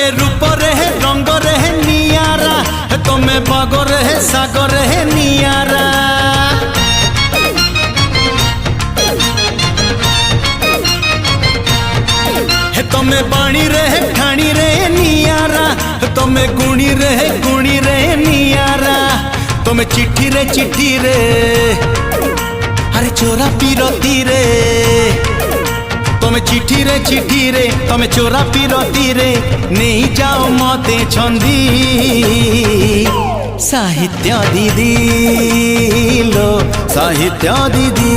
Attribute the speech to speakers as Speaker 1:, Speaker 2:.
Speaker 1: तमे रूप रहे रंग रहे नियारा तमे बाग रहे सागर रहे नियारा तमे बाणी रहे ठाणी रहे नियारा तमे गुणी रहे नियारा तमे चिट्ठी रे अरे चोरा पीरती रे तमे चिट्ठी रे तमे चोरा पीरती रे नहीं जाओ मते छंदी साहित्य दीदी लो साहित्य दीदी